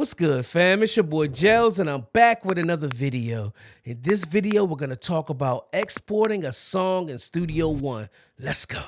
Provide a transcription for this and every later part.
What's good, fam? It's your boy Gels, and I'm back with another video. In this video, we're gonna talk about exporting a song in Studio One. Let's go.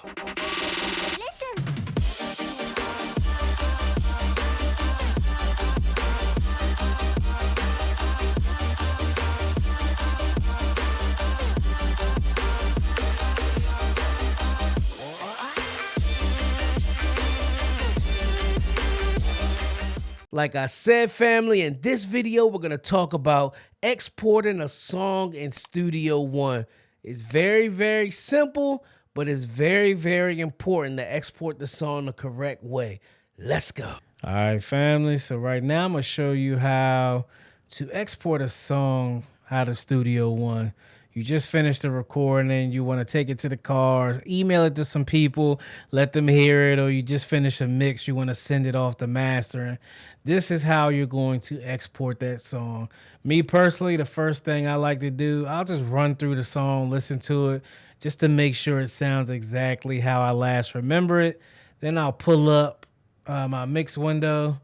Like I said, family, in this video, we're going to talk about exporting a song in Studio One. It's very, very simple, but it's very, very important to export the song the correct way. Let's go. All right, family. So right now, I'm going to show you how to export a song out of Studio One. You just finished the recording, you want to take it to the car, email it to some people, let them hear it, or you just finished a mix, you want to send it off to mastering. This is how you're going to export that song. Me personally, the first thing I like to do, I'll just run through the song, listen to it, just to make sure it sounds exactly how I last remember it. Then I'll pull up my mix window,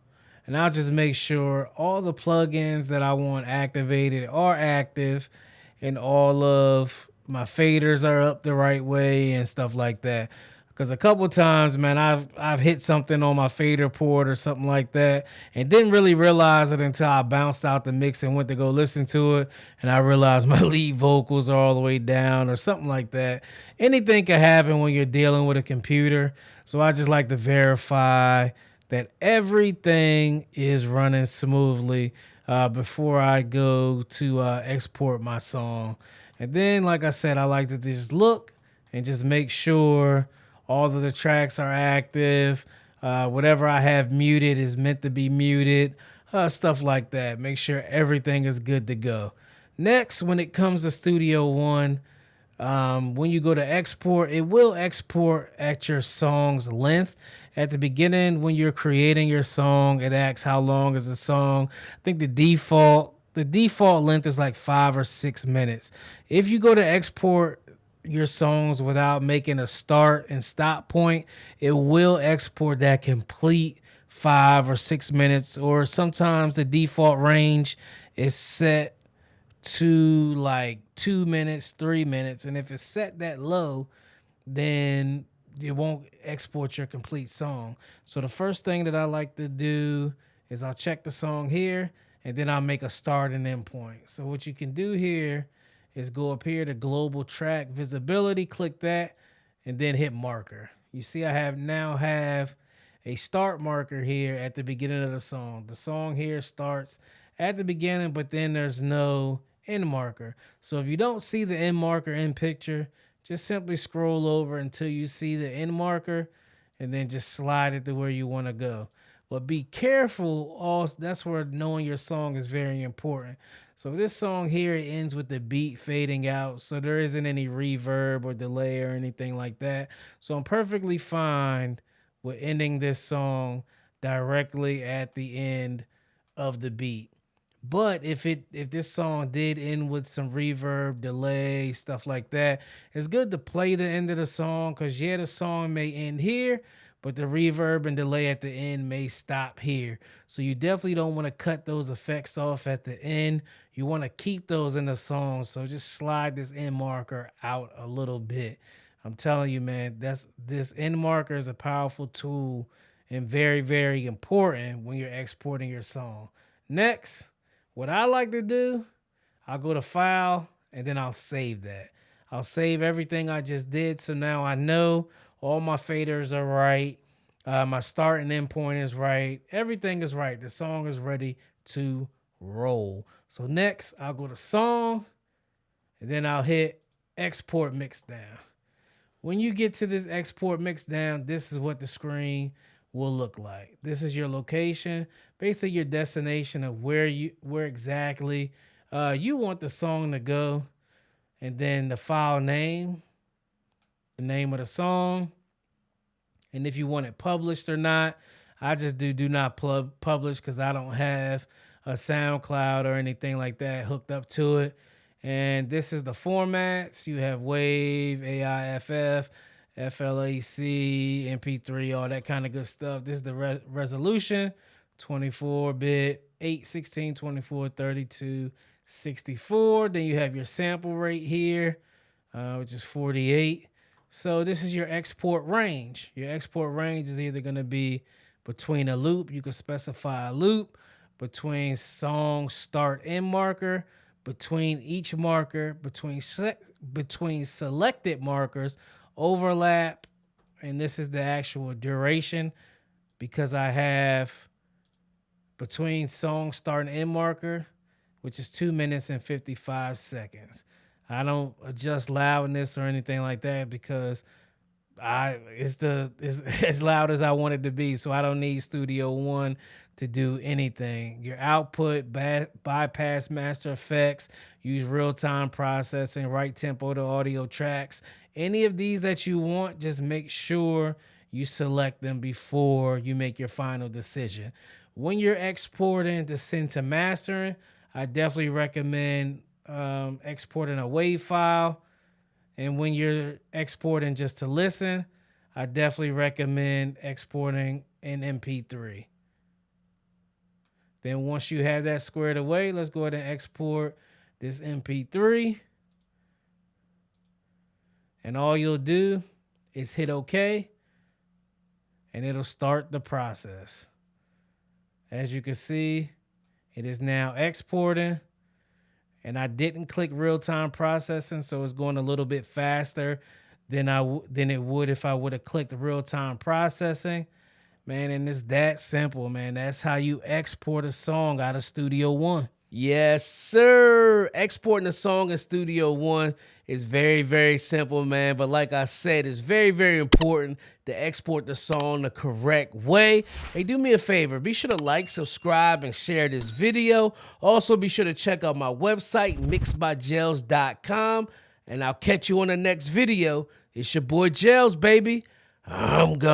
and I'll just make sure all the plugins that I want activated are active, and all of my faders are up the right way and stuff like that. Because a couple times, man, I've hit something on my fader port or something like that and didn't really realize it until I bounced out the mix and went to go listen to it, and I realized my lead vocals are all the way down or something like that. Anything can happen when you're dealing with a computer, so I just like to verify that everything is running smoothly before I go to export my song. And then, like I said, I like to just look and just make sure all of the tracks are active. Whatever I have muted is meant to be muted, stuff like that. Make sure everything is good to go. Next, when it comes to Studio One, when you go to export, it will export at your song's length. At the beginning, when you're creating your song, it asks how long is the song. I think the default length is like 5 or 6 minutes. If you go to export your songs without making a start and stop point, it will export that complete 5 or 6 minutes, or sometimes the default range is set to like 2 minutes, 3 minutes. And if it's set that low, then it won't export your complete song. So the first thing that I like to do is I'll check the song here, and then I'll make a start and end point. So what you can do here is go up here to global track visibility, click that, and then hit marker. You see I now have a start marker here at the beginning of the song. The song here starts at the beginning, but then there's no end marker. So if you don't see the end marker in picture, just simply scroll over until you see the end marker, and then just slide it to where you want to go. But be careful, also, that's where knowing your song is very important. So this song here, it ends with the beat fading out, so there isn't any reverb or delay or anything like that. So I'm perfectly fine with ending this song directly at the end of the beat. But if this song did end with some reverb, delay, stuff like that, it's good to play the end of the song, because yeah, the song may end here, but the reverb and delay at the end may stop here. So you definitely don't want to cut those effects off at the end. You want to keep those in the song. So just slide this end marker out a little bit. I'm telling you, man, this end marker is a powerful tool and very, very important when you're exporting your song. Next, what I like to do, I'll go to File, and then I'll save that. I'll save everything I just did, so now I know all my faders are right. My start and end point is right. Everything is right. The song is ready to roll. So next, I'll go to Song, and then I'll hit Export Mixdown. When you get to this Export Mixdown, this is what the screen will look like. This is your location, basically your destination of where exactly you want the song to go, and then the file name, the name of the song, and if you want it published or not. I just do not publish, because I don't have a SoundCloud or anything like that hooked up to it. And this is the formats. You have WAV, AIFF, FLAC, MP3, all that kind of good stuff. This is the resolution, 24-bit 8, 16, 24, 32, 64. Then you have your sample rate here, which is 48. So this is your export range. Your export range is either going to be between a loop. You can specify a loop, between song start end marker, between each marker, between selected markers, overlap, and this is the actual duration, because I have between song start and end marker, which is 2 minutes and 55 seconds. I don't adjust loudness or anything like that because it's as loud as I want it to be, so I don't need Studio One to do anything. Your output, bypass master effects, use real-time processing, right tempo to audio tracks. Any of these that you want, just make sure you select them before you make your final decision. When you're exporting to send to mastering, I definitely recommend exporting a WAV file. And when you're exporting just to listen, I definitely recommend exporting an MP3. Then once you have that squared away, let's go ahead and export this MP3. And all you'll do is hit OK, and it'll start the process. As you can see, it is now exporting. And I didn't click real-time processing, so it's going a little bit faster than it would if I would have clicked real-time processing. Man, and it's that simple, man. That's how you export a song out of Studio One. Yes, sir. Exporting a song in Studio One is very, very simple, man. But like I said, it's very, very important to export the song the correct way. Hey, do me a favor. Be sure to like, subscribe, and share this video. Also, be sure to check out my website, mixedbygels.com. And I'll catch you on the next video. It's your boy Gels, baby. I'm gone.